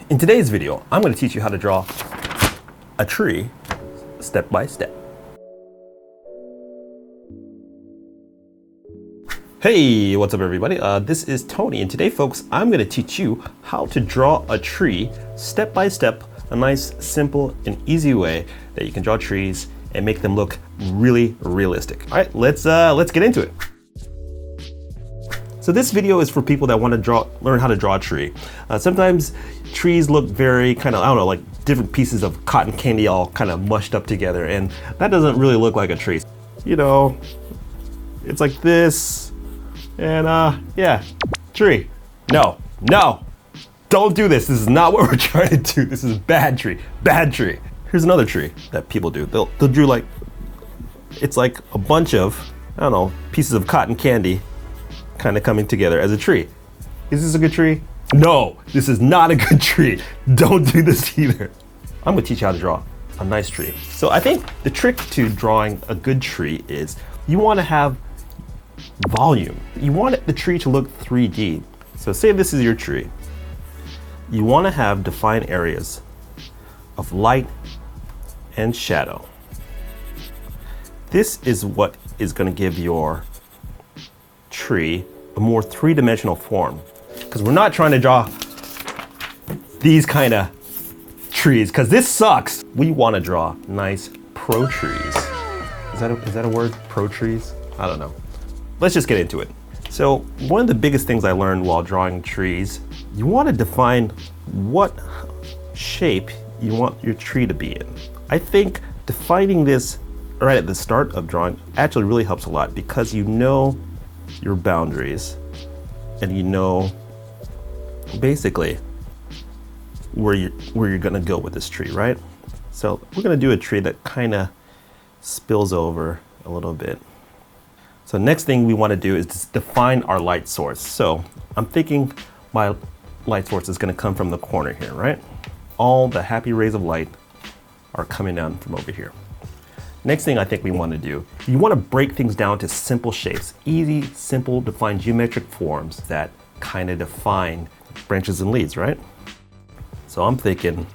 In today's video, I'm going to teach you how to draw a tree step by step. Hey, what's up everybody? This is Tony, and today folks, I'm going to teach you how to draw a tree step by step, a nice, simple, and easy way that you can draw trees and make them look really realistic. All right, let's get into it. So this video is for people that want to learn how to draw a tree. Sometimes trees look very kind of, I don't know, like different pieces of cotton candy all kind of mushed up together, and that doesn't really look like a tree. You know, it's like this, and yeah, tree. No, don't do this. This is not what we're trying to do. This is bad tree. Here's another tree that people do. They'll do like, it's like a bunch of, I don't know, pieces of cotton candy kind of coming together as a tree. Is this a good tree? No, this is not a good tree. Don't do this either. I'm gonna teach you how to draw a nice tree. So I think the trick to drawing a good tree is you wanna have volume. You want the tree to look 3D. So say this is your tree. You wanna have defined areas of light and shadow. This is what is gonna give your tree a more three-dimensional form, because we're not trying to draw these kind of trees, because this sucks. We want to draw nice pro trees. Is that a word? Pro trees? I don't know. Let's just get into it. So one of the biggest things I learned while drawing trees, you want to define what shape you want your tree to be in. I think defining this right at the start of drawing actually really helps a lot, because you know your boundaries and you know basically where you're gonna go with this tree, right? So we're gonna do a tree that kind of spills over a little bit. So next thing we want to do is just define our light source. So I'm thinking my light source is gonna come from the corner here, right? All the happy rays of light are coming down from over here. Next thing I think we want to do, you want to break things down to simple shapes, easy, simple, defined geometric forms that kind of define branches and leaves, right? So I'm thinking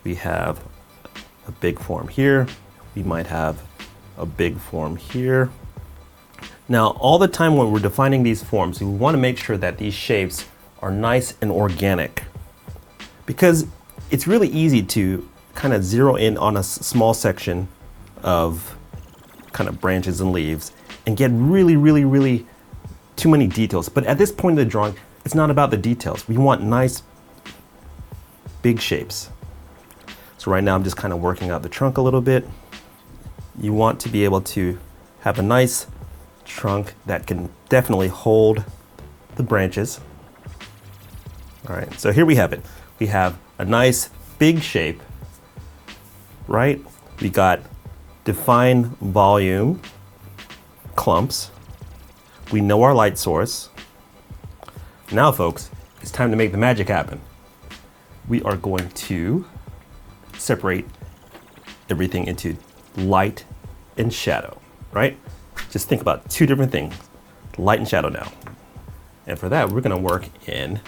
we have a big form here. We might have a big form here. Now, all the time when we're defining these forms, we want to make sure that these shapes are nice and organic, because it's really easy to kind of zero in on a small section of kind of branches and leaves and get really too many details. But at this point in the drawing, it's not about the details. We want nice big shapes. So right now I'm just kind of working out the trunk a little bit. You want to be able to have a nice trunk that can definitely hold the branches. All right, so here we have it. We have a nice big shape, right? We got define volume clumps. We know our light source. Now folks, it's time to make the magic happen. We are going to separate everything into light and shadow, right? Just think about two different things, light and shadow now. And for that, we're gonna work in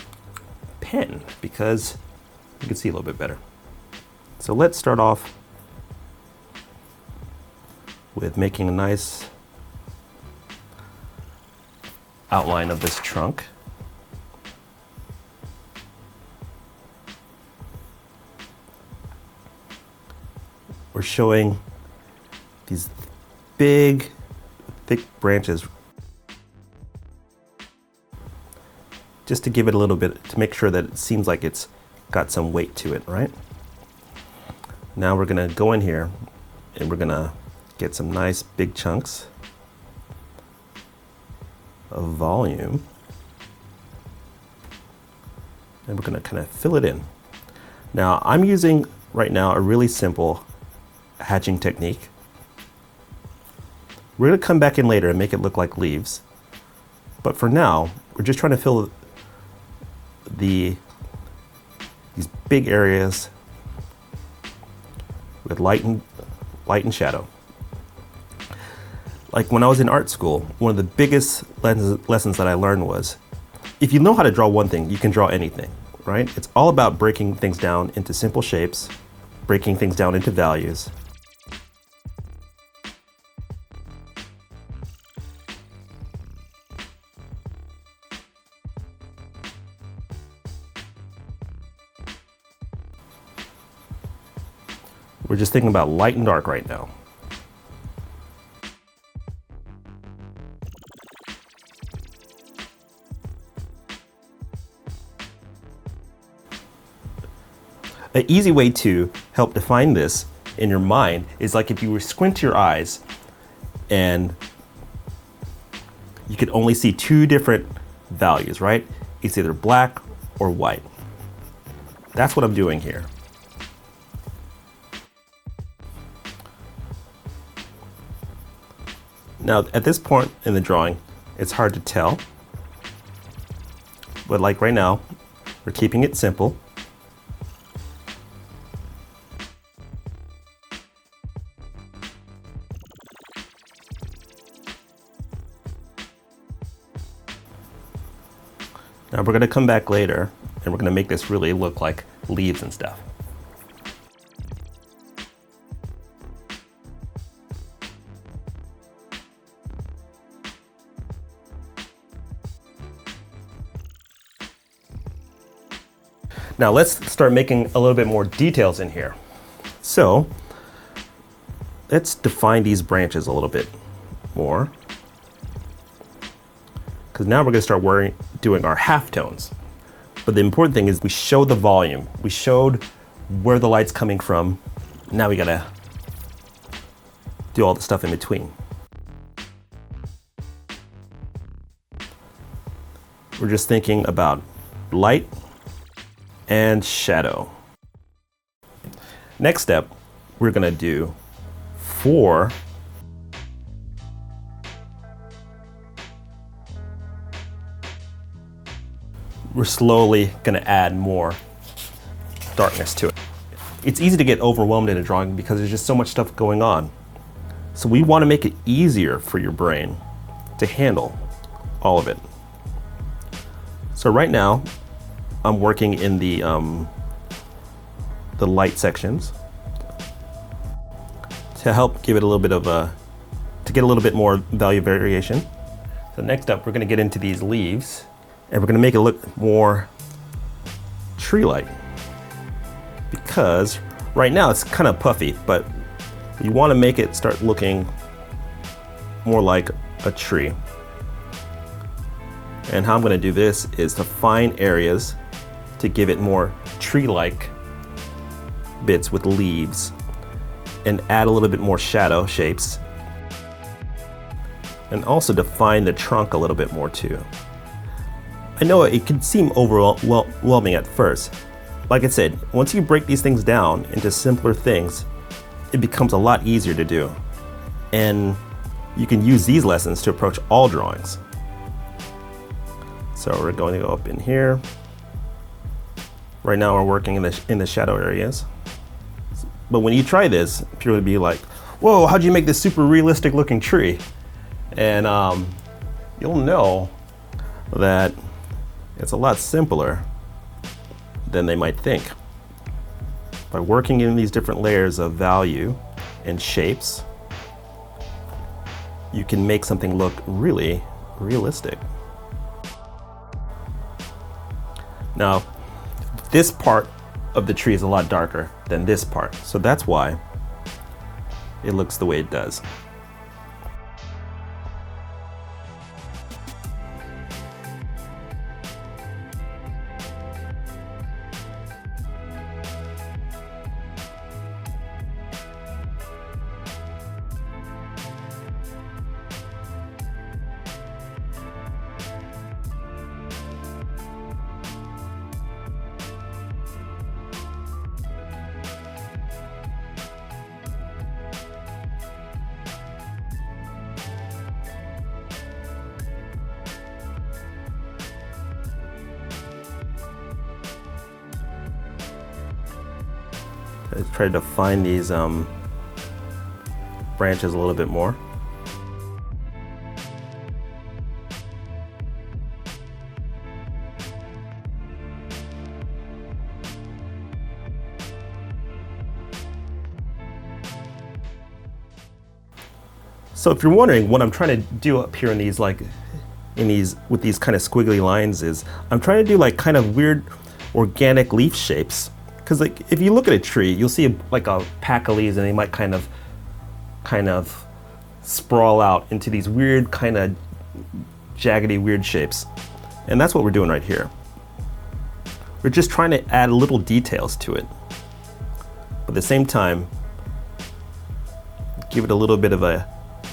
pen, because you can see a little bit better. So let's start off with making a nice outline of this trunk. We're showing these big, thick branches just to give it a little bit, to make sure that it seems like it's got some weight to it, right? Now we're gonna go in here and we're gonna get some nice big chunks of volume, and we're gonna kind of fill it in. Now I'm using right now a really simple hatching technique. We're gonna come back in later and make it look like leaves, but for now we're just trying to fill these big areas with light and shadow. Like when I was in art school, one of the biggest lessons that I learned was, if you know how to draw one thing, you can draw anything. right? It's all about breaking things down into simple shapes, breaking things down into values. We're just thinking about light and dark right now. An easy way to help define this in your mind is like if you were squint your eyes and you could only see two different values, right? It's either black or white. That's what I'm doing here. Now, at this point in the drawing, it's hard to tell, but like right now, we're keeping it simple. Now we're going to come back later and we're going to make this really look like leaves and stuff. Now let's start making a little bit more details in here. So let's define these branches a little bit more, because now we're going to start doing our halftones. But the important thing is we show the volume. We showed where the light's coming from. Now we got to do all the stuff in between. We're just thinking about light and shadow. Next step, we're going to do 4 we're slowly going to add more darkness to it. It's easy to get overwhelmed in a drawing because there's just so much stuff going on. So we want to make it easier for your brain to handle all of it. So right now, I'm working in the light sections to help give it a little bit of to get a little bit more value variation. So next up, we're going to get into these leaves. And we're going to make it look more tree-like, because right now it's kind of puffy, but you want to make it start looking more like a tree. And how I'm going to do this is to find areas to give it more tree-like bits with leaves and add a little bit more shadow shapes, and also define the trunk a little bit more too. I know it can seem overwhelming at first. Like I said, once you break these things down into simpler things, it becomes a lot easier to do. And you can use these lessons to approach all drawings. So we're going to go up in here. Right now we're working in the shadow areas. But when you try this, people would be like, whoa, how'd you make this super realistic looking tree? And you'll know that it's a lot simpler than they might think. By working in these different layers of value and shapes, you can make something look really realistic. Now, this part of the tree is a lot darker than this part, so that's why it looks the way it does. I try to define these branches a little bit more. So if you're wondering what I'm trying to do up here in these with these kind of squiggly lines is I'm trying to do like kind of weird organic leaf shapes. Because like if you look at a tree, you'll see like a pack of leaves and they might kind of sprawl out into these weird kind of jaggedy weird shapes. And that's what we're doing right here. We're just trying to add little details to it. But at the same time, give it a little bit of a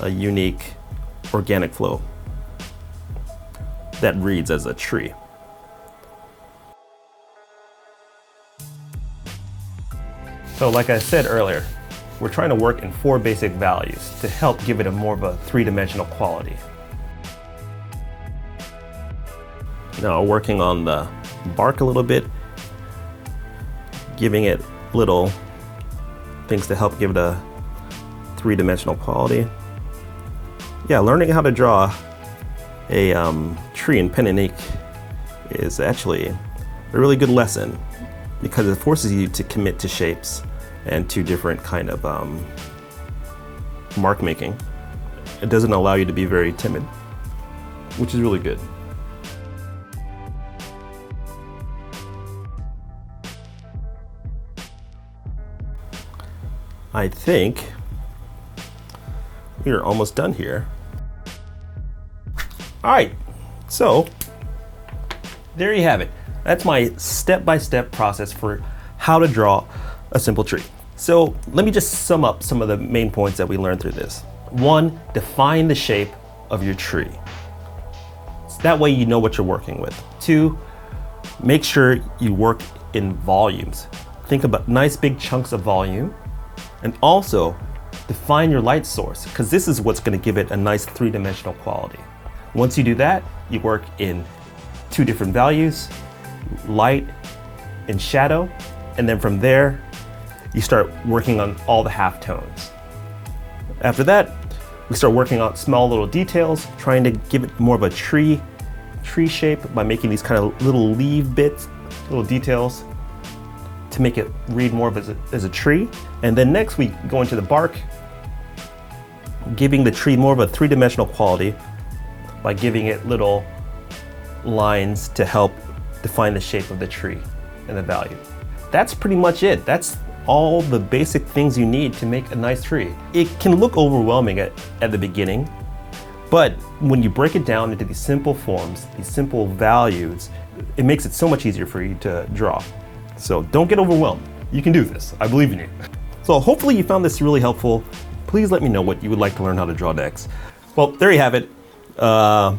unique organic flow that reads as a tree. So like I said earlier, we're trying to work in 4 basic values to help give it a more of a 3-dimensional quality. Now working on the bark a little bit, giving it little things to help give it a 3-dimensional quality. Yeah, learning how to draw a tree in pen and ink is actually a really good lesson because it forces you to commit to shapes and to different kind of mark making. It doesn't allow you to be very timid, which is really good. I think we are almost done here. All right, so there you have it. That's my step-by-step process for how to draw a simple tree. So let me just sum up some of the main points that we learned through this. 1, define the shape of your tree. So that way you know what you're working with. 2, make sure you work in volumes. Think about nice big chunks of volume. And also define your light source, because this is what's going to give it a nice 3-dimensional quality. Once you do that, you work in 2 different values, light and shadow, and then from there, you start working on all the halftones. After that, we start working on small little details, trying to give it more of a tree shape by making these kind of little leaf bits, little details to make it read more of as a tree. And then next we go into the bark, giving the tree more of a 3-dimensional quality by giving it little lines to help define the shape of the tree and the value. That's pretty much it. That's all the basic things you need to make a nice tree. It can look overwhelming at the beginning, but when you break it down into these simple forms, these simple values, it makes it so much easier for you to draw. So don't get overwhelmed. You can do this. I believe in you. So hopefully you found this really helpful. Please let me know what you would like to learn how to draw next. Well, there you have it. How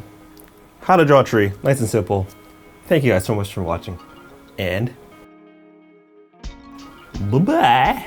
to draw a tree. Nice and simple. Thank you guys so much for watching. And bye-bye.